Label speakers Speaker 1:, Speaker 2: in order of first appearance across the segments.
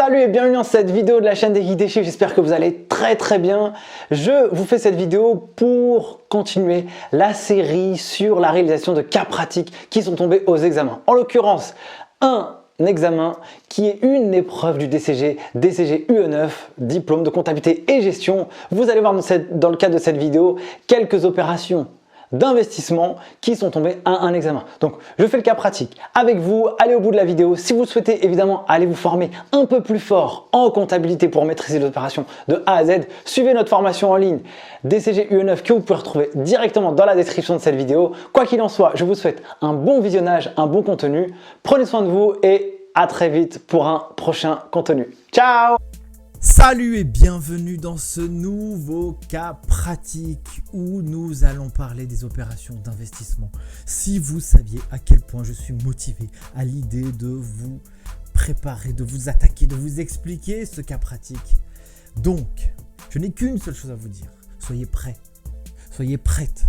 Speaker 1: Salut et bienvenue dans cette vidéo de la chaîne des Geeks des Chiffres, j'espère que vous allez très bien. Je vous fais cette vidéo pour continuer la série sur la réalisation de cas pratiques qui sont tombés aux examens. En l'occurrence, un examen qui est une épreuve du DCG UE9, diplôme de comptabilité et gestion. Vous allez voir dans le cadre de cette vidéo quelques opérations d'investissement qui sont tombés à un examen. Donc je fais le cas pratique avec vous, allez au bout de la vidéo. Si vous souhaitez évidemment aller vous former un peu plus fort en comptabilité pour maîtriser les opérations de A à Z, suivez notre formation en ligne DCG UE9 que vous pouvez retrouver directement dans la description de cette vidéo. Quoi qu'il en soit, je vous souhaite un bon visionnage, un bon contenu. Prenez soin de vous et à très vite pour un prochain contenu. Ciao!
Speaker 2: Salut et bienvenue dans ce nouveau cas pratique où nous allons parler des opérations d'investissement. Si vous saviez à quel point je suis motivé à l'idée de vous préparer, de vous attaquer, de vous expliquer ce cas pratique. Donc, je n'ai qu'une seule chose à vous dire. Soyez prêts, soyez prêtes.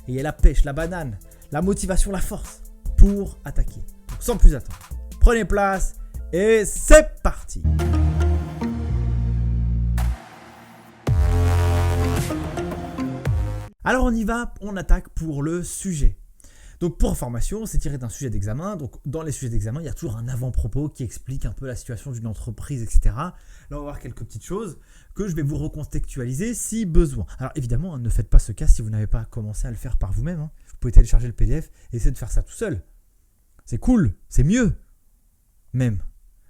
Speaker 2: Ayez la pêche, la banane, la motivation, la force pour attaquer. Donc, sans plus attendre, prenez place et c'est parti! Alors on y va, on attaque pour le sujet. Donc pour information, c'est tiré d'un sujet d'examen. Donc dans les sujets d'examen, il y a toujours un avant-propos qui explique un peu la situation d'une entreprise, etc. Là, on va voir quelques petites choses que je vais vous recontextualiser si besoin. Alors évidemment, ne faites pas ce cas si vous n'avez pas commencé à le faire par vous-même. Vous pouvez télécharger le PDF et essayer de faire ça tout seul. C'est cool, c'est mieux. Même.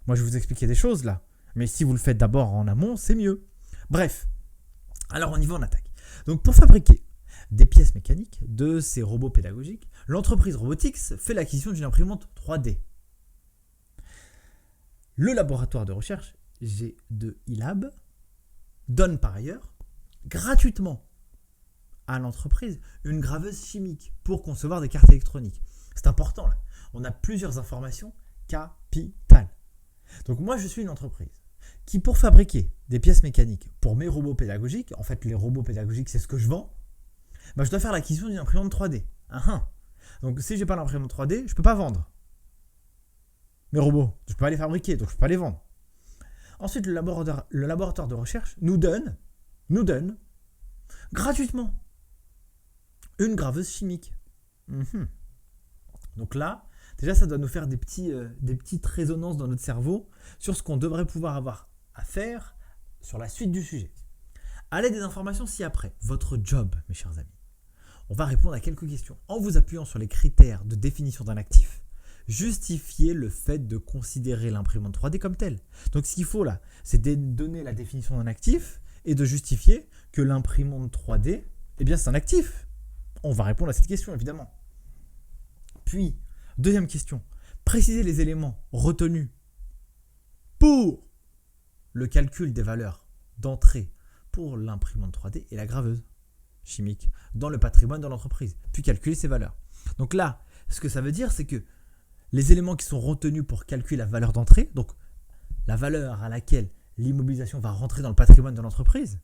Speaker 2: Moi, je vais vous expliquer des choses là. Mais si vous le faites d'abord en amont, c'est mieux. Bref. Alors on y va, on attaque. Donc pour fabriquer des pièces mécaniques de ces robots pédagogiques, l'entreprise Robotix fait l'acquisition d'une imprimante 3D. Le laboratoire de recherche G2I-Lab donne par ailleurs gratuitement à l'entreprise une graveuse chimique pour concevoir des cartes électroniques. C'est important là. On a plusieurs informations capitales. Donc moi je suis une entreprise qui pour fabriquer des pièces mécaniques pour mes robots pédagogiques, en fait les robots pédagogiques c'est ce que je vends, je dois faire l'acquisition d'une imprimante 3D. Donc si je n'ai pas l'imprimante 3D, je ne peux pas vendre mes robots. Je ne peux pas les fabriquer, donc je ne peux pas les vendre. Ensuite, le laboratoire de recherche nous donne gratuitement une graveuse chimique. Donc là, déjà ça doit nous faire des petites résonances dans notre cerveau sur ce qu'on devrait pouvoir avoir à faire sur la suite du sujet. À l'aide des informations ci-après, votre job, mes chers amis, on va répondre à quelques questions. En vous appuyant sur les critères de définition d'un actif, justifiez le fait de considérer l'imprimante 3D comme telle. Donc ce qu'il faut là, c'est de donner la définition d'un actif et de justifier que l'imprimante 3D, c'est un actif. On va répondre à cette question évidemment. Puis, deuxième question, précisez les éléments retenus pour le calcul des valeurs d'entrée pour l'imprimante 3D et la graveuse chimique dans le patrimoine de l'entreprise, puis calculer ces valeurs. Donc là, ce que ça veut dire, c'est que les éléments qui sont retenus pour calculer la valeur d'entrée, donc la valeur à laquelle l'immobilisation va rentrer dans le patrimoine de l'entreprise,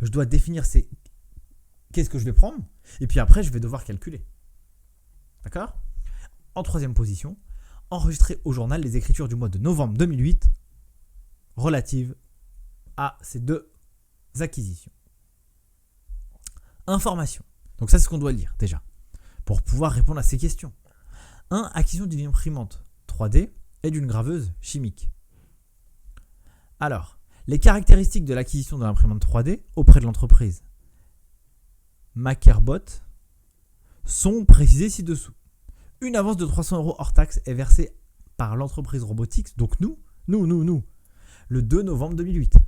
Speaker 2: je dois définir qu'est-ce que je vais prendre, et puis après, je vais devoir calculer. D'accord ? En troisième position, enregistrer au journal les écritures du mois de novembre 2008 relatives à ces deux acquisitions. Information. Donc ça, c'est ce qu'on doit lire déjà pour pouvoir répondre à ces questions. 1. Acquisition d'une imprimante 3D et d'une graveuse chimique. Alors, les caractéristiques de l'acquisition de l'imprimante 3D auprès de l'entreprise Makerbot sont précisées ci-dessous. Une avance de 300 € hors taxe est versée par l'entreprise Robotix, donc nous, le 2 novembre 2008,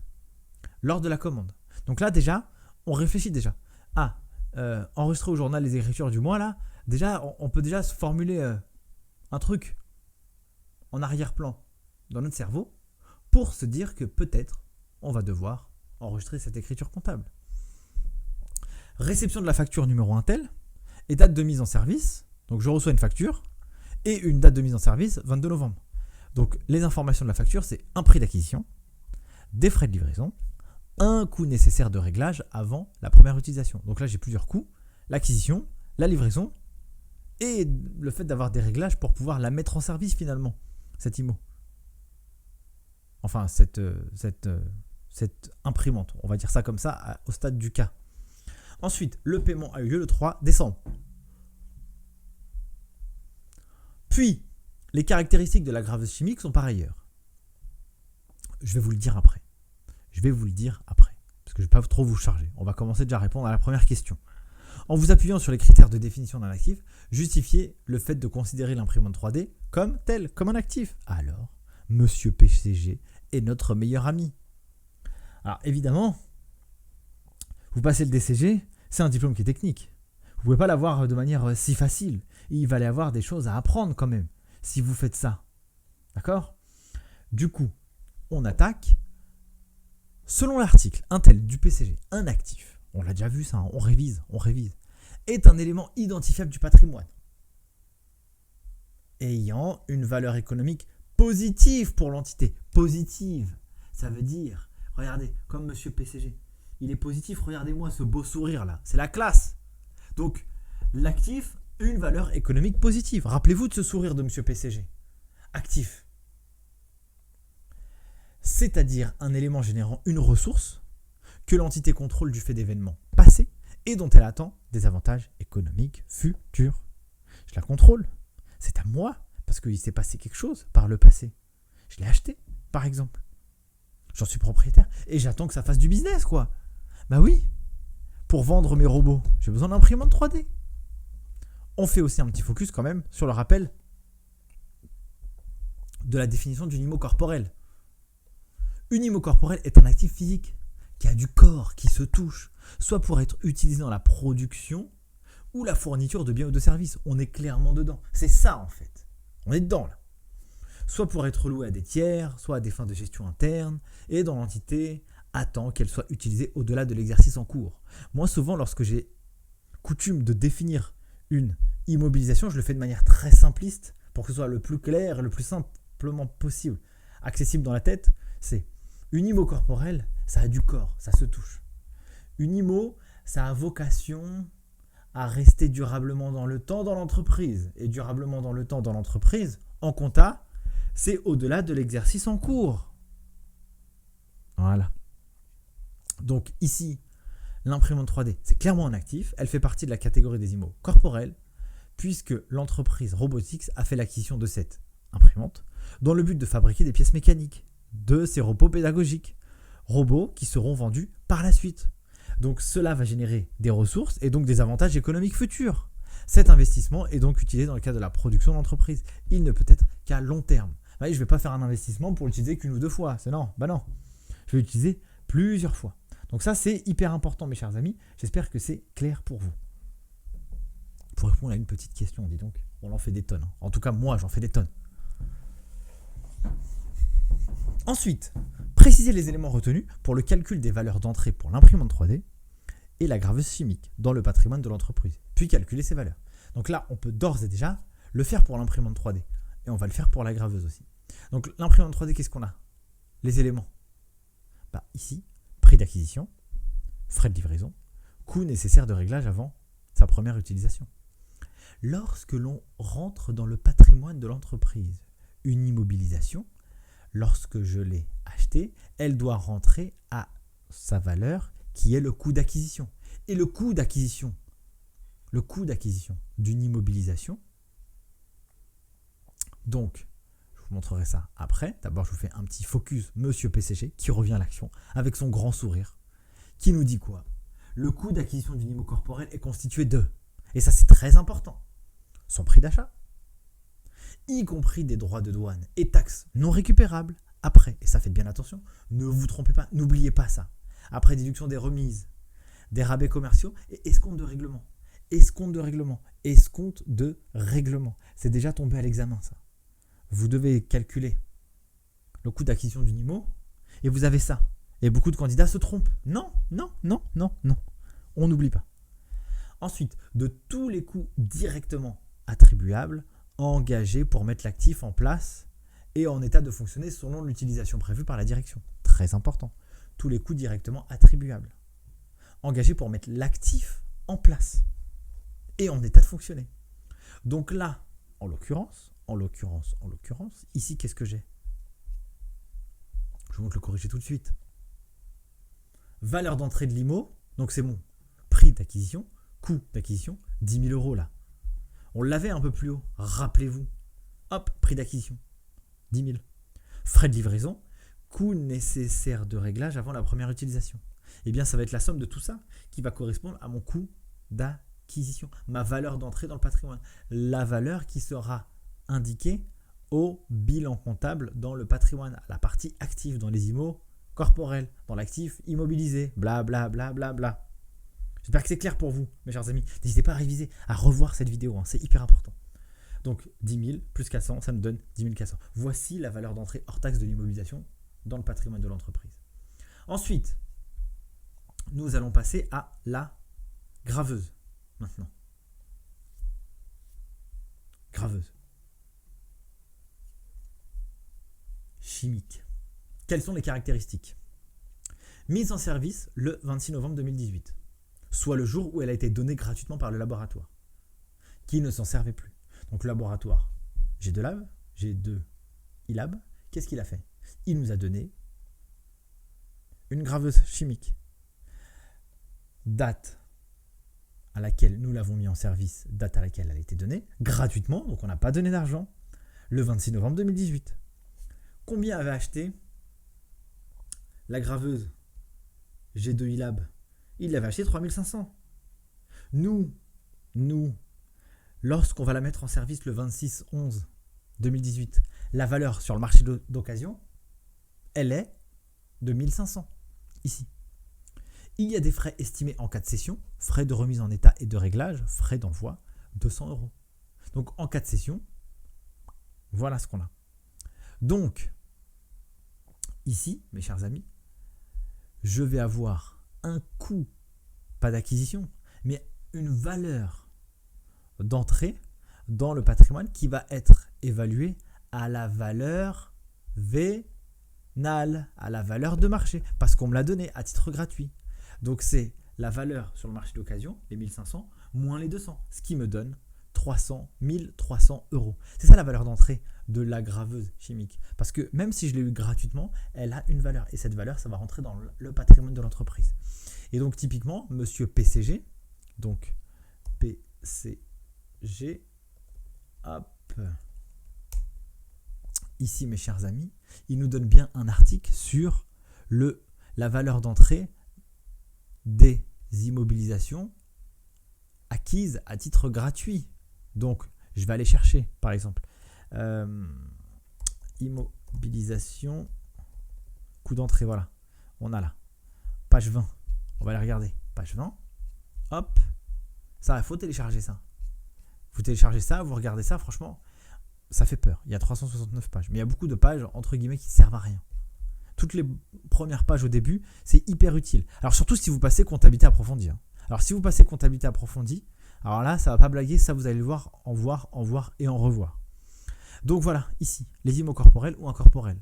Speaker 2: lors de la commande. Donc là, déjà, on réfléchit déjà. Enregistrer au journal les écritures du mois, là, déjà, on peut déjà se formuler un truc en arrière-plan dans notre cerveau pour se dire que peut-être on va devoir enregistrer cette écriture comptable. Réception de la facture numéro 1 tel et date de mise en service. Donc je reçois une facture et une date de mise en service 22 novembre. Donc les informations de la facture, c'est un prix d'acquisition, des frais de livraison, un coût nécessaire de réglage avant la première utilisation. Donc là, j'ai plusieurs coûts, l'acquisition, la livraison et le fait d'avoir des réglages pour pouvoir la mettre en service finalement, cette IMO. Enfin, cette imprimante, on va dire ça comme ça, au stade du cas. Ensuite, le paiement a eu lieu le 3 décembre. Puis, les caractéristiques de la graveuse chimique sont par ailleurs. Je vais vous le dire après. Parce que je ne vais pas trop vous charger. On va commencer déjà à répondre à la première question. En vous appuyant sur les critères de définition d'un actif, justifiez le fait de considérer l'imprimante 3D comme tel, comme un actif. Alors, Monsieur PCG est notre meilleur ami. Alors évidemment, vous passez le DCG, c'est un diplôme qui est technique. Vous ne pouvez pas l'avoir de manière si facile. Il va y avoir des choses à apprendre quand même, si vous faites ça. D'accord ? Du coup, on attaque. Selon l'article, un tel du PCG, un actif, on l'a déjà vu ça, on révise, est un élément identifiable du patrimoine, ayant une valeur économique positive pour l'entité. Positive, ça veut dire, regardez, comme Monsieur PCG, il est positif, regardez-moi ce beau sourire là, c'est la classe. Donc, l'actif, une valeur économique positive. Rappelez-vous de ce sourire de Monsieur PCG. Actif. C'est-à-dire un élément générant une ressource que l'entité contrôle du fait d'événements passés et dont elle attend des avantages économiques futurs. Je la contrôle. C'est à moi parce qu'il s'est passé quelque chose par le passé. Je l'ai acheté, par exemple. J'en suis propriétaire et j'attends que ça fasse du business, quoi. Bah oui, pour vendre mes robots, j'ai besoin d'imprimante 3D. On fait aussi un petit focus quand même sur le rappel de la définition d'une IMO corporelle. Une IMO corporelle est un actif physique qui a du corps, qui se touche, soit pour être utilisé dans la production ou la fourniture de biens ou de services. On est clairement dedans. C'est ça en fait. On est dedans là. Soit pour être loué à des tiers, soit à des fins de gestion interne, et dont l'entité attend qu'elle soit utilisée au-delà de l'exercice en cours. Moi, souvent, lorsque j'ai coutume de définir une immobilisation, je le fais de manière très simpliste pour que ce soit le plus clair et le plus simplement possible, accessible dans la tête. C'est une IMO corporelle, ça a du corps, ça se touche. Une IMO, ça a vocation à rester durablement dans le temps dans l'entreprise. Et durablement dans le temps dans l'entreprise, en compta, c'est au-delà de l'exercice en cours. Voilà. Donc ici, l'imprimante 3D, c'est clairement un actif. Elle fait partie de la catégorie des IMO corporels, puisque l'entreprise Robotics a fait l'acquisition de cette imprimante dans le but de fabriquer des pièces mécaniques de ces robots pédagogiques. Robots qui seront vendus par la suite. Donc cela va générer des ressources et donc des avantages économiques futurs. Cet investissement est donc utilisé dans le cadre de la production de l'entreprise. Il ne peut être qu'à long terme. Je ne vais pas faire un investissement pour l'utiliser qu'une ou deux fois. C'est non, non. Je vais l'utiliser plusieurs fois. Donc ça, c'est hyper important, mes chers amis. J'espère que c'est clair pour vous. Pour répondre à une petite question, dis donc, on en fait des tonnes. En tout cas, moi, j'en fais des tonnes. Ensuite, préciser les éléments retenus pour le calcul des valeurs d'entrée pour l'imprimante 3D et la graveuse chimique dans le patrimoine de l'entreprise, puis calculer ces valeurs. Donc là, on peut d'ores et déjà le faire pour l'imprimante 3D et on va le faire pour la graveuse aussi. Donc l'imprimante 3D, qu'est-ce qu'on a ? Les éléments. Ici, prix d'acquisition, frais de livraison, coût nécessaire de réglage avant sa première utilisation. Lorsque l'on rentre dans le patrimoine de l'entreprise, une immobilisation, lorsque je l'ai achetée, elle doit rentrer à sa valeur qui est le coût d'acquisition. Et le coût d'acquisition d'une immobilisation, donc je vous montrerai ça après. D'abord, je vous fais un petit focus Monsieur PCG qui revient à l'action avec son grand sourire, qui nous dit quoi ? Le coût d'acquisition d'une IMO corporelle est constitué de, et ça c'est très important, son prix d'achat, y compris des droits de douane et taxes non récupérables après. Et ça, faites bien attention, ne vous trompez pas, n'oubliez pas ça. Après déduction des remises, des rabais commerciaux et escompte de règlement. Escompte de règlement. C'est déjà tombé à l'examen, ça. Vous devez calculer le coût d'acquisition d'une IMO et vous avez ça. Et beaucoup de candidats se trompent. Non. On n'oublie pas. Ensuite, de tous les coûts directement attribuables, engagés pour mettre l'actif en place et en état de fonctionner selon l'utilisation prévue par la direction. Très important. Tous les coûts directement attribuables. Engagés pour mettre l'actif en place et en état de fonctionner. Donc là, en l'occurrence, ici, qu'est-ce que j'ai ? Je vous montre le corriger tout de suite. Valeur d'entrée de l'IMO, donc c'est mon prix d'acquisition, coût d'acquisition, 10 000 € là. On l'avait un peu plus haut, rappelez-vous. Hop, prix d'acquisition, 10 000. Frais de livraison, coût nécessaire de réglage avant la première utilisation. Eh bien, ça va être la somme de tout ça qui va correspondre à mon coût d'acquisition, ma valeur d'entrée dans le patrimoine. La valeur qui sera indiquée au bilan comptable dans le patrimoine, à la partie active, dans les IMO corporels, dans l'actif immobilisé, bla bla bla bla bla. J'espère que c'est clair pour vous, mes chers amis. N'hésitez pas à réviser, à revoir cette vidéo, hein, c'est hyper important. Donc 10 000 plus 400, ça me donne 10 400. Voici la valeur d'entrée hors taxe de l'immobilisation dans le patrimoine de l'entreprise. Ensuite, nous allons passer à la graveuse maintenant. Graveuse. Chimique. Quelles sont les caractéristiques? Mise en service le 26 novembre 2018, soit le jour où elle a été donnée gratuitement par le laboratoire, qui ne s'en servait plus. Donc le laboratoire G2Lab, G2 iLab, qu'est-ce qu'il a fait? Il nous a donné une graveuse chimique. Date à laquelle nous l'avons mis en service, date à laquelle elle a été donnée, gratuitement, donc on n'a pas donné d'argent, le 26 novembre 2018. Combien avait acheté la graveuse G2 iLab? Il l'avait acheté 3 500. Nous, lorsqu'on va la mettre en service le 26/11/2018, la valeur sur le marché d'occasion, elle est de 1 500, ici. Il y a des frais estimés en cas de cession, frais de remise en état et de réglage, frais d'envoi, 200 €. Donc en cas de cession, voilà ce qu'on a. Donc, ici, mes chers amis, je vais avoir un coût, pas d'acquisition, mais une valeur d'entrée dans le patrimoine qui va être évaluée à la valeur vénale, à la valeur de marché, parce qu'on me l'a donné à titre gratuit. Donc c'est la valeur sur le marché d'occasion, les 1 500, moins les 200, ce qui me donne 1 300 €. C'est ça la valeur d'entrée de la graveuse chimique. Parce que même si je l'ai eu gratuitement, elle a une valeur. Et cette valeur, ça va rentrer dans le patrimoine de l'entreprise. Et donc typiquement, monsieur PCG, donc PCG, hop, ici mes chers amis, il nous donne bien un article sur la valeur d'entrée des immobilisations acquises à titre gratuit. Donc, je vais aller chercher, par exemple, immobilisation, coût d'entrée, voilà. On a là, page 20. On va aller regarder, page 20. Hop, ça, il faut télécharger ça. Vous téléchargez ça, vous regardez ça, franchement, ça fait peur. Il y a 369 pages, mais il y a beaucoup de pages, entre guillemets, qui ne servent à rien. Toutes les premières pages au début, c'est hyper utile. Alors surtout si vous passez comptabilité approfondie. Alors si vous passez comptabilité approfondie, alors là, ça ne va pas blaguer, ça vous allez le voir, en voir et en revoir. Donc voilà, ici, les IMO corporels ou incorporels,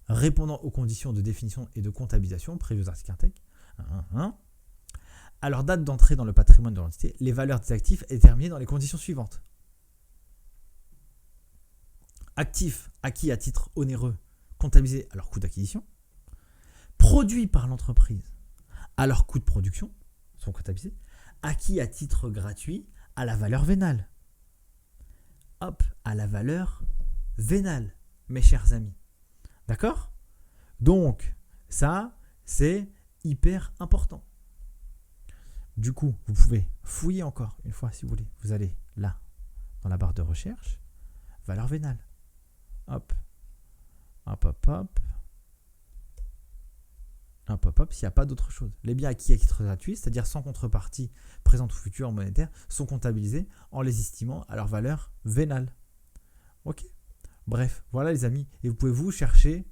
Speaker 2: répondant aux conditions de définition et de comptabilisation prévues aux articles Intec. À leur date d'entrée dans le patrimoine de l'entité, les valeurs des actifs est déterminée dans les conditions suivantes. Actifs acquis à titre onéreux, comptabilisés à leur coût d'acquisition, produits par l'entreprise à leur coût de production, sont comptabilisés, acquis à titre gratuit à la valeur vénale. Hop, à la valeur vénale, mes chers amis. D'accord? Donc, ça, c'est hyper important. Du coup, vous pouvez fouiller encore une fois si vous voulez. Vous allez là, dans la barre de recherche, valeur vénale. Hop. Hop, hop, hop. Hop, hop, hop, s'il n'y a pas d'autre chose. Les biens acquis à titre gratuit, c'est-à-dire sans contrepartie présente ou future monétaire, sont comptabilisés en les estimant à leur valeur vénale. Ok? Bref, voilà les amis. Et vous pouvez vous chercher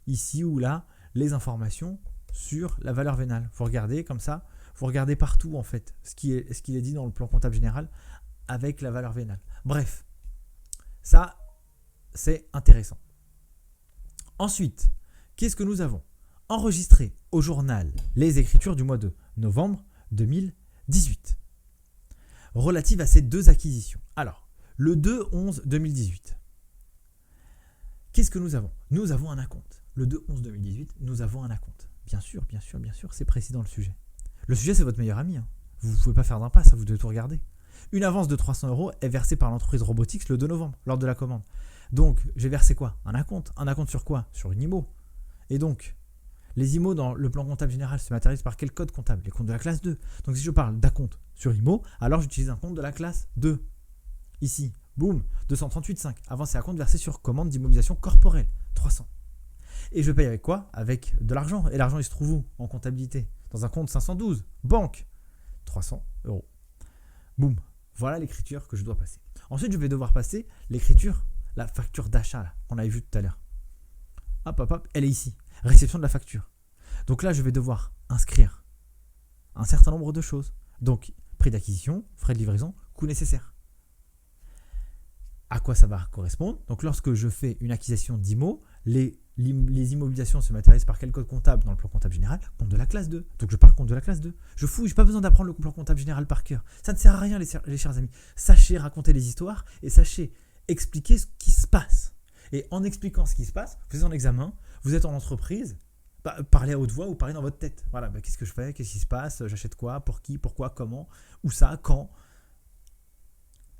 Speaker 2: ici ou là les informations sur la valeur vénale. Vous regardez comme ça, vous regardez partout en fait ce qui est dit dans le plan comptable général avec la valeur vénale. Bref, ça c'est intéressant. Ensuite, qu'est-ce que nous avons? Enregistré au journal les écritures du mois de novembre 2018 relatives à ces deux acquisitions. Alors, le 2/11/2018. Qu'est-ce que nous avons? Nous avons un acompte. le 2/11/2018, nous avons un acompte. Bien sûr, c'est précis dans le sujet. Le sujet, c'est votre meilleur ami. Hein. Vous ne pouvez pas faire d'impasse, vous devez tout regarder. Une avance de 300 € est versée par l'entreprise Robotics le 2 novembre, lors de la commande. Donc, j'ai versé quoi? Un acompte. Un acompte sur quoi? Sur une IMO. Et donc, les IMO dans le plan comptable général se matérialisent par quel code comptable? Les comptes de la classe 2. Donc, si je parle d'acompte sur IMO, alors j'utilise un compte de la classe 2. Ici, boum, 238,5. Avancé à compte versé sur commande d'immobilisation corporelle, 300. Et je paye avec quoi? Avec de l'argent. Et l'argent, il se trouve où? En comptabilité. Dans un compte 512. Banque, 300 €. Boum. Voilà l'écriture que je dois passer. Ensuite, je vais devoir passer l'écriture, la facture d'achat qu'on avait vue tout à l'heure. Hop, elle est ici. Réception de la facture. Donc là, je vais devoir inscrire un certain nombre de choses. Donc, prix d'acquisition, frais de livraison, coût nécessaire. À quoi ça va correspondre? Donc, lorsque je fais une acquisition d'IMO, les immobilisations se matérialisent par quel code comptable dans le plan comptable général? Compte de la classe 2. Donc, je parle compte de la classe 2. Je fouille, je n'ai pas besoin d'apprendre le plan comptable général par cœur. Ça ne sert à rien, les chers amis. Sachez raconter les histoires et sachez expliquer ce qui se passe. Et en expliquant ce qui se passe, vous êtes en examen, vous êtes en entreprise, parlez à haute voix ou parlez dans votre tête. Voilà, qu'est-ce que je fais? Qu'est-ce qui se passe? J'achète quoi? Pour qui? Pourquoi? Comment? Où ça? Quand?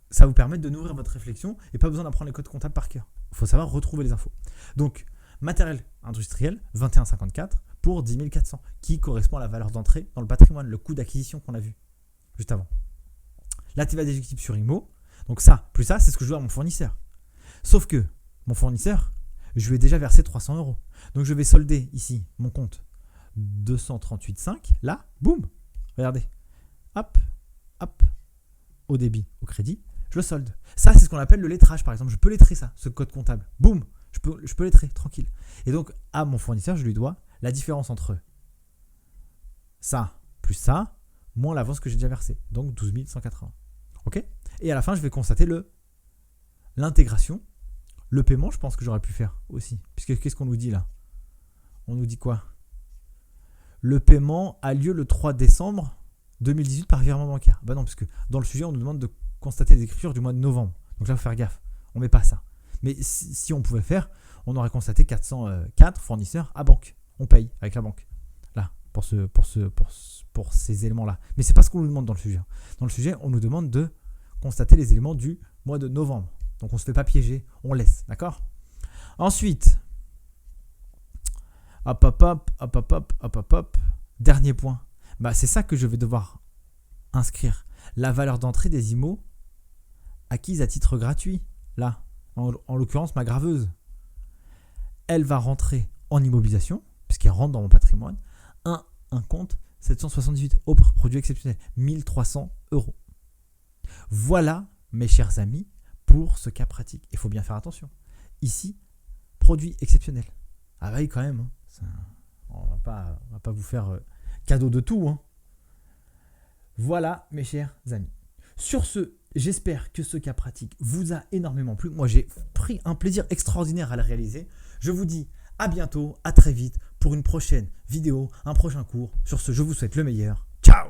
Speaker 2: Ça vous permet de nourrir votre réflexion et pas besoin d'apprendre les codes comptables par cœur. Il faut savoir retrouver les infos. Donc, matériel industriel, 21,54 pour 10 400, qui correspond à la valeur d'entrée dans le patrimoine, le coût d'acquisition qu'on a vu juste avant. La TVA déductible sur IMO, donc ça, plus ça, c'est ce que je dois à mon fournisseur. Sauf que mon fournisseur, je lui ai déjà versé 300 €. Donc, je vais solder ici mon compte 238,5. Là, boum, regardez. Hop, au débit, au crédit, je le solde. Ça, c'est ce qu'on appelle le lettrage, par exemple. Je peux lettrer ça, ce code comptable. Boum, je peux lettrer, tranquille. Et donc, à mon fournisseur, je lui dois la différence entre ça plus ça, moins l'avance que j'ai déjà versée. Donc, 12 180. OK? Et à la fin, je vais constater l'intégration. Le paiement, je pense que j'aurais pu faire aussi. Puisque qu'est-ce qu'on nous dit là? On nous dit quoi? Le paiement a lieu le 3 décembre 2018 par virement bancaire. Bah non, parce que dans le sujet, on nous demande de constater les écritures du mois de novembre. Donc là, il faut faire gaffe. On ne met pas ça. Mais si on pouvait faire, on aurait constaté 404 fournisseurs à banque. On paye avec la banque. Là, pour ces éléments-là. Mais ce n'est pas ce qu'on nous demande dans le sujet. Dans le sujet, on nous demande de constater les éléments du mois de novembre. Donc on ne se fait pas piéger, on laisse, d'accord? Ensuite, hop. Dernier point. C'est ça que je vais devoir inscrire. La valeur d'entrée des IMO acquises à titre gratuit. Là, en l'occurrence, ma graveuse. Elle va rentrer en immobilisation, puisqu'elle rentre dans mon patrimoine. Un compte 778 autres produits exceptionnels, 1300 €. Voilà, mes chers amis, pour ce cas pratique. Il faut bien faire attention. Ici, produit exceptionnel. Ah oui, quand même. Hein. On va pas vous faire cadeau de tout. Hein. Voilà, mes chers amis. Sur ce, j'espère que ce cas pratique vous a énormément plu. Moi, j'ai pris un plaisir extraordinaire à le réaliser. Je vous dis à bientôt, à très vite pour une prochaine vidéo, un prochain cours. Sur ce, je vous souhaite le meilleur. Ciao!